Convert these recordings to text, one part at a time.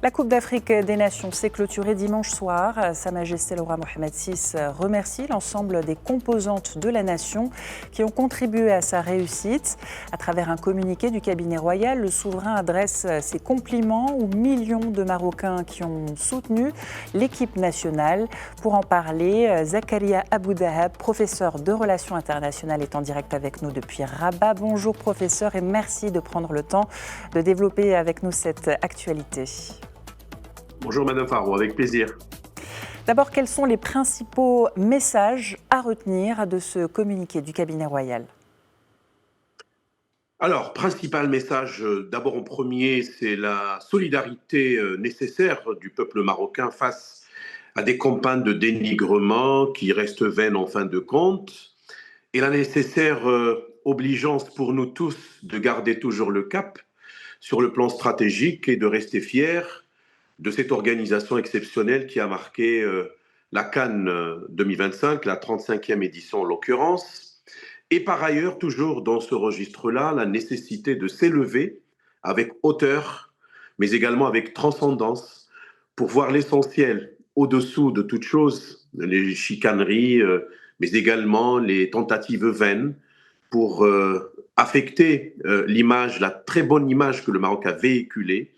La Coupe d'Afrique des Nations s'est clôturée dimanche soir. Sa Majesté le roi Mohamed VI remercie l'ensemble des composantes de la nation qui ont contribué à sa réussite. À travers un communiqué du cabinet royal, le souverain adresse ses compliments aux millions de Marocains qui ont soutenu l'équipe nationale. Pour en parler, Zakaria Aboudahab, professeur de relations internationales, est en direct avec nous depuis Rabat. Bonjour professeur et merci de prendre le temps de développer avec nous cette actualité. Bonjour Madame Faro, avec plaisir. D'abord, quels sont les principaux messages à retenir de ce communiqué du cabinet royal ? Alors, principal message, d'abord en premier, c'est la solidarité nécessaire du peuple marocain face à des campagnes de dénigrement qui restent vaines en fin de compte, et la nécessaire obligeance pour nous tous de garder toujours le cap sur le plan stratégique et de rester fiers de cette organisation exceptionnelle qui a marqué la CAN 2025, la 35e édition en l'occurrence. Et par ailleurs, toujours dans ce registre-là, la nécessité de s'élever avec hauteur, mais également avec transcendance, pour voir l'essentiel au-dessous de toute chose, les chicaneries, mais également les tentatives vaines pour affecter l'image, la très bonne image que le Maroc a véhiculée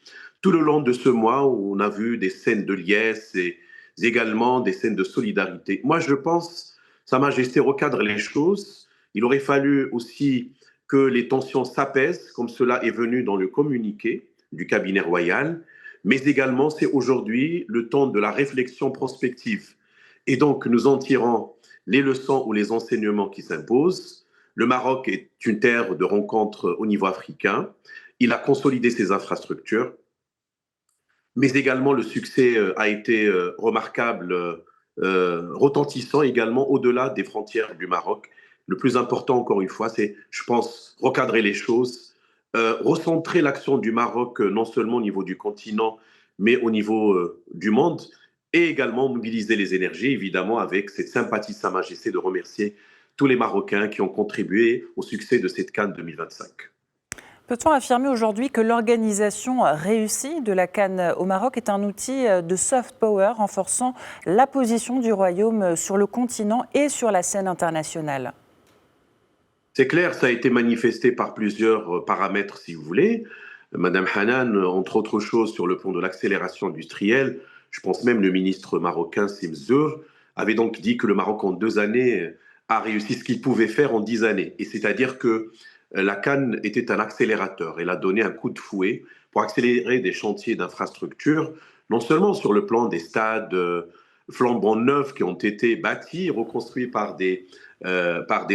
tout le long de ce mois où on a vu des scènes de liesse et également des scènes de solidarité. Moi, je pense, Sa Majesté recadre les choses. Il aurait fallu aussi que les tensions s'apaisent, comme cela est venu dans le communiqué du cabinet royal, mais également c'est aujourd'hui le temps de la réflexion prospective. Et donc, nous en tirons les leçons ou les enseignements qui s'imposent. Le Maroc est une terre de rencontres au niveau africain. Il a consolidé ses infrastructures, mais également le succès a été remarquable, retentissant également au-delà des frontières du Maroc. Le plus important, encore une fois, c'est, je pense, recadrer les choses, recentrer l'action du Maroc non seulement au niveau du continent, mais au niveau du monde, et également mobiliser les énergies, évidemment, avec cette sympathie de Sa Majesté de remercier tous les Marocains qui ont contribué au succès de cette CAN 2025. Peut-on affirmer aujourd'hui que l'organisation réussie de la CAN au Maroc est un outil de soft power renforçant la position du Royaume sur le continent et sur la scène internationale ? C'est clair, ça a été manifesté par plusieurs paramètres, si vous voulez. Madame Hanan, entre autres choses, sur le plan de l'accélération industrielle, je pense même le ministre marocain Simzour avait donc dit que le Maroc en 2 années a réussi ce qu'il pouvait faire en 10 années. Et c'est-à-dire que la CAN était un accélérateur. Elle a donné un coup de fouet pour accélérer des chantiers d'infrastructures, non seulement sur le plan des stades flambant neufs qui ont été bâtis, reconstruits par des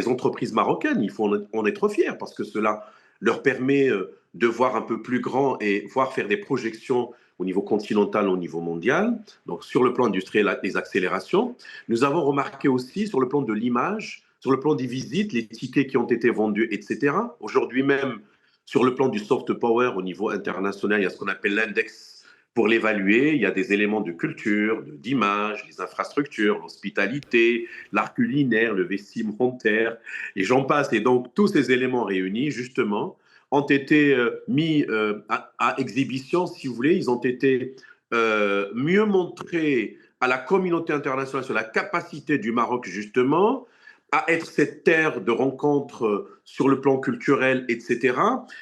entreprises marocaines. Il faut en être fier parce que cela leur permet de voir un peu plus grand et voir faire des projections au niveau continental, au niveau mondial. Donc sur le plan industriel, les accélérations. Nous avons remarqué aussi sur le plan de l'image, sur le plan des visites, les tickets qui ont été vendus, etc. Aujourd'hui même, sur le plan du soft power au niveau international, il y a ce qu'on appelle l'index pour l'évaluer. Il y a des éléments de culture, d'image, les infrastructures, l'hospitalité, l'art culinaire, le vestimentaire, et j'en passe. Et donc, tous ces éléments réunis, justement, ont été mis à exhibition, si vous voulez. Ils ont été mieux montrés à la communauté internationale sur la capacité du Maroc, justement, à être cette terre de rencontres sur le plan culturel, etc.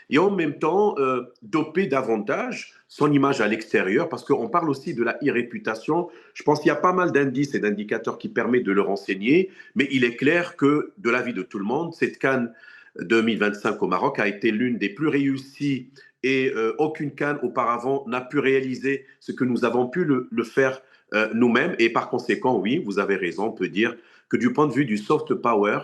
Et en même temps, doper davantage son image à l'extérieur, parce qu'on parle aussi de la e-réputation. Je pense qu'il y a pas mal d'indices et d'indicateurs qui permettent de le renseigner, mais il est clair que, de l'avis de tout le monde, cette CAN 2025 au Maroc a été l'une des plus réussies et aucune CAN auparavant n'a pu réaliser ce que nous avons pu le faire nous-mêmes. Et par conséquent, oui, vous avez raison, on peut dire que du point de vue du soft power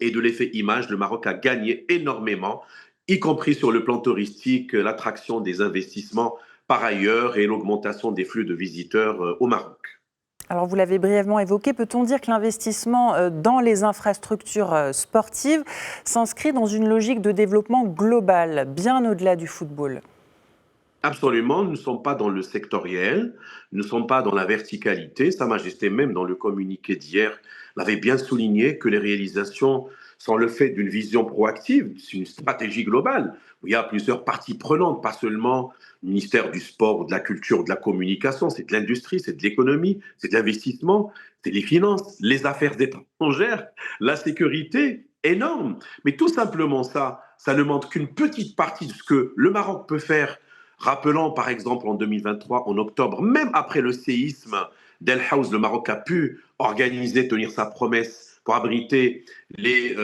et de l'effet image, le Maroc a gagné énormément, y compris sur le plan touristique, l'attraction des investissements par ailleurs et l'augmentation des flux de visiteurs au Maroc. Alors vous l'avez brièvement évoqué, peut-on dire que l'investissement dans les infrastructures sportives s'inscrit dans une logique de développement global, bien au-delà du football ? Absolument, nous ne sommes pas dans le sectoriel, nous ne sommes pas dans la verticalité. Sa Majesté, même dans le communiqué d'hier, l'avait bien souligné que les réalisations sont le fait d'une vision proactive, c'est une stratégie globale, où il y a plusieurs parties prenantes, pas seulement le ministère du sport, de la culture, de la communication, c'est de l'industrie, c'est de l'économie, c'est de l'investissement, c'est les finances, les affaires étrangères, la sécurité, énorme. Mais tout simplement ça ne montre qu'une petite partie de ce que le Maroc peut faire. Rappelant par exemple en 2023, en octobre, même après le séisme d'El Haouz, le Maroc a pu organiser, tenir sa promesse pour abriter les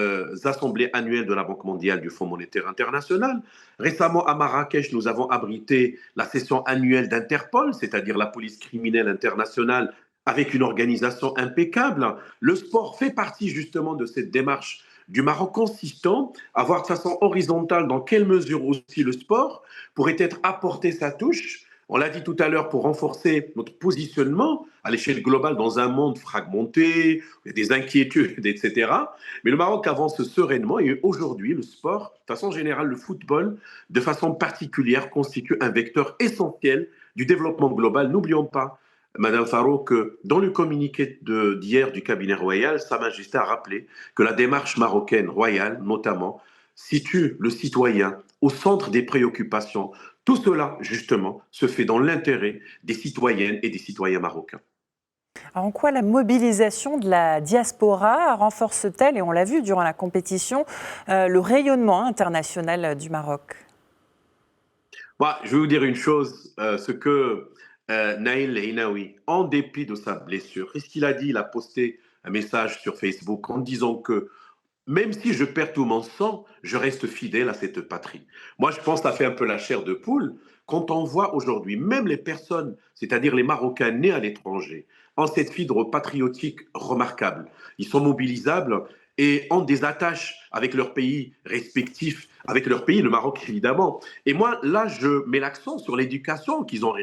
assemblées annuelles de la Banque mondiale, du Fonds monétaire international. Récemment, à Marrakech, nous avons abrité la session annuelle d'Interpol, c'est-à-dire la police criminelle internationale, avec une organisation impeccable. Le sport fait partie justement de cette démarche du Maroc consistant à voir de façon horizontale dans quelle mesure aussi le sport pourrait être apporté sa touche. On l'a dit tout à l'heure, pour renforcer notre positionnement à l'échelle globale dans un monde fragmenté, il y a des inquiétudes, etc. Mais le Maroc avance sereinement et aujourd'hui, le sport, de façon générale, le football, de façon particulière, constitue un vecteur essentiel du développement global. N'oublions pas, Madame Faro, que dans le communiqué d'hier du cabinet royal, Sa Majesté a rappelé que la démarche marocaine royale, notamment, situe le citoyen au centre des préoccupations. Tout cela, justement, se fait dans l'intérêt des citoyennes et des citoyens marocains. Alors, en quoi la mobilisation de la diaspora renforce-t-elle, et on l'a vu durant la compétition, le rayonnement international du Maroc? Moi, je vais vous dire une chose, ce que Naïl Leinaoui, en dépit de sa blessure, qu'est-ce qu'il a dit? Il a posté un message sur Facebook en disant que même si je perds tout mon sang, je reste fidèle à cette patrie. Moi, je pense que ça fait un peu la chair de poule quand on voit aujourd'hui, même les personnes, c'est-à-dire les Marocains nés à l'étranger, ont cette fibre patriotique remarquable. Ils sont mobilisables et ont des attaches avec leur pays respectif, avec leur pays, le Maroc évidemment. Et moi, là, je mets l'accent sur l'éducation qu'ils ont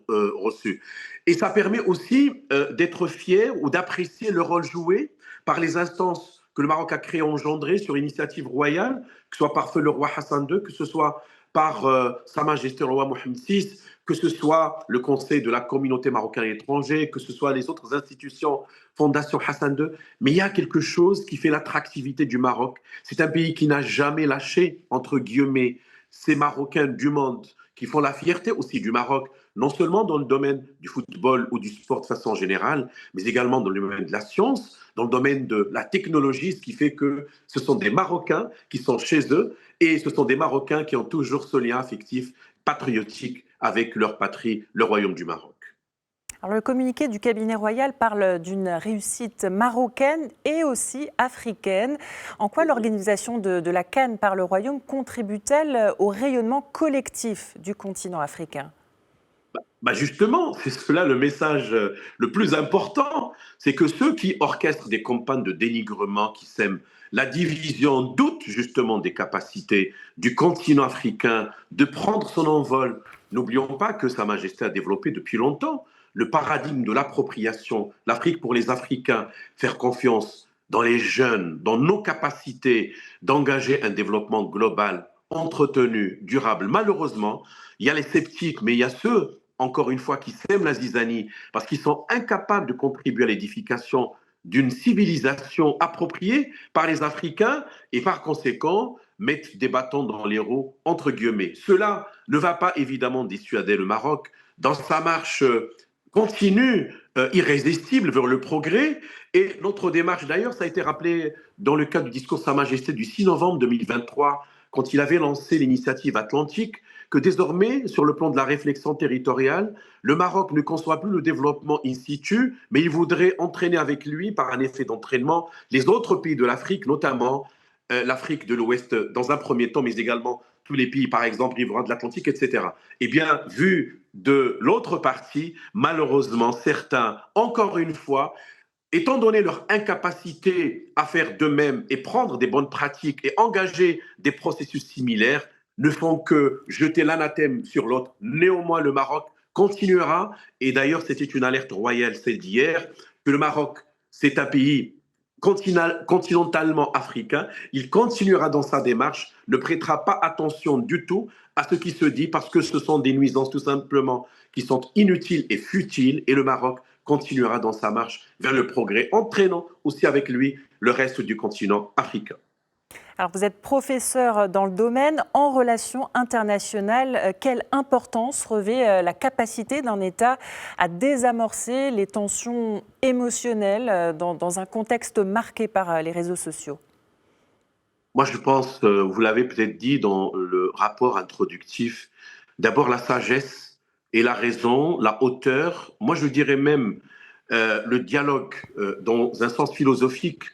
reçue. Et ça permet aussi d'être fier ou d'apprécier le rôle joué par les instances que le Maroc a créé, engendré sur initiative royale, que ce soit par feu le roi Hassan II, que ce soit par Sa Majesté le roi Mohamed VI, que ce soit le Conseil de la communauté marocaine à l'étranger, que ce soit les autres institutions, Fondation Hassan II. Mais il y a quelque chose qui fait l'attractivité du Maroc. C'est un pays qui n'a jamais lâché, entre guillemets, ces Marocains du monde, qui font la fierté aussi du Maroc, non seulement dans le domaine du football ou du sport de façon générale, mais également dans le domaine de la science, dans le domaine de la technologie, ce qui fait que ce sont des Marocains qui sont chez eux et ce sont des Marocains qui ont toujours ce lien affectif, patriotique avec leur patrie, le royaume du Maroc. Alors, le communiqué du cabinet royal parle d'une réussite marocaine et aussi africaine. En quoi l'organisation de la CAN par le royaume contribue-t-elle au rayonnement collectif du continent africain? Justement, c'est cela le message le plus important, c'est que ceux qui orchestrent des campagnes de dénigrement, qui sèment la division, doutent justement des capacités du continent africain de prendre son envol. N'oublions pas que Sa Majesté a développé depuis longtemps le paradigme de l'appropriation, l'Afrique pour les Africains, faire confiance dans les jeunes, dans nos capacités d'engager un développement global, entretenu, durable. Malheureusement, il y a les sceptiques, mais il y a ceux encore une fois, qui sèment la zizanie parce qu'ils sont incapables de contribuer à l'édification d'une civilisation appropriée par les Africains et par conséquent mettent des bâtons dans les roues, entre guillemets. Cela ne va pas évidemment dissuader le Maroc dans sa marche continue, irrésistible vers le progrès. Et notre démarche, d'ailleurs, ça a été rappelé dans le cadre du discours de Sa Majesté du 6 novembre 2023, quand il avait lancé l'initiative Atlantique, que désormais, sur le plan de la réflexion territoriale, le Maroc ne conçoit plus le développement in situ, mais il voudrait entraîner avec lui, par un effet d'entraînement, les autres pays de l'Afrique, notamment l'Afrique de l'Ouest dans un premier temps, mais également tous les pays, par exemple, riverains de l'Atlantique, etc. Eh bien, vu de l'autre partie, malheureusement, certains, encore une fois, étant donné leur incapacité à faire d'eux-mêmes et prendre des bonnes pratiques et engager des processus similaires, ne font que jeter l'anathème sur l'autre. Néanmoins, le Maroc continuera, et d'ailleurs c'était une alerte royale, celle d'hier, que le Maroc, c'est un pays continentalement africain, il continuera dans sa démarche, ne prêtera pas attention du tout à ce qui se dit, parce que ce sont des nuisances tout simplement qui sont inutiles et futiles, et le Maroc continuera dans sa marche vers le progrès, entraînant aussi avec lui le reste du continent africain. Alors, vous êtes professeur dans le domaine en relations internationales. Quelle importance revêt la capacité d'un État à désamorcer les tensions émotionnelles dans un contexte marqué par les réseaux sociaux? Moi, je pense, vous l'avez peut-être dit dans le rapport introductif, d'abord la sagesse et la raison, la hauteur, moi je dirais même le dialogue dans un sens philosophique,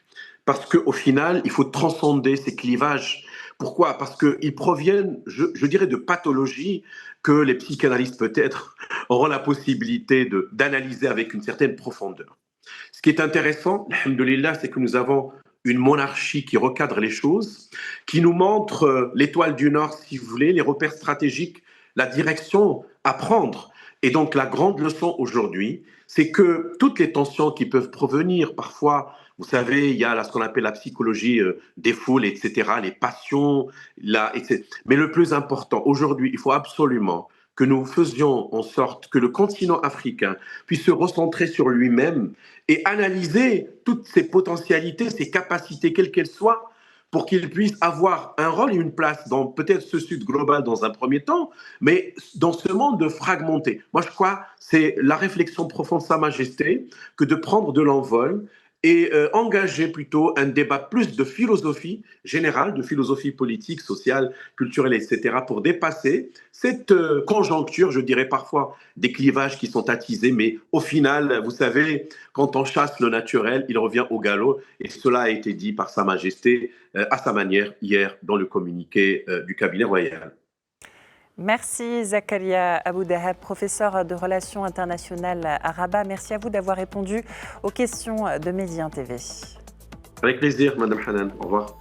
parce qu'au final, il faut transcender ces clivages. Pourquoi? Parce qu'ils proviennent, je dirais, de pathologies que les psychanalystes peut-être auront la possibilité d'analyser avec une certaine profondeur. Ce qui est intéressant, alhamdoulilah, c'est que nous avons une monarchie qui recadre les choses, qui nous montre l'étoile du Nord, si vous voulez, les repères stratégiques, la direction à prendre. Et donc la grande leçon aujourd'hui, c'est que toutes les tensions qui peuvent provenir parfois, vous savez, il y a là, ce qu'on appelle la psychologie des foules, etc., les passions, etc. Mais le plus important, aujourd'hui, il faut absolument que nous faisions en sorte que le continent africain puisse se recentrer sur lui-même et analyser toutes ses potentialités, ses capacités, quelles qu'elles soient, pour qu'il puisse avoir un rôle et une place dans peut-être ce Sud global dans un premier temps, mais dans ce monde fragmenté. Moi, je crois que c'est la réflexion profonde de Sa Majesté que de prendre de l'envol et engager plutôt un débat plus de philosophie générale, de philosophie politique, sociale, culturelle, etc., pour dépasser cette conjoncture, je dirais parfois des clivages qui sont attisés, mais au final, vous savez, quand on chasse le naturel, il revient au galop, et cela a été dit par Sa Majesté à sa manière hier dans le communiqué du cabinet royal. Merci Zakaria Aboudahab, professeur de relations internationales à Rabat. Merci à vous d'avoir répondu aux questions de Médien TV. Avec plaisir, Madame Hanan. Au revoir.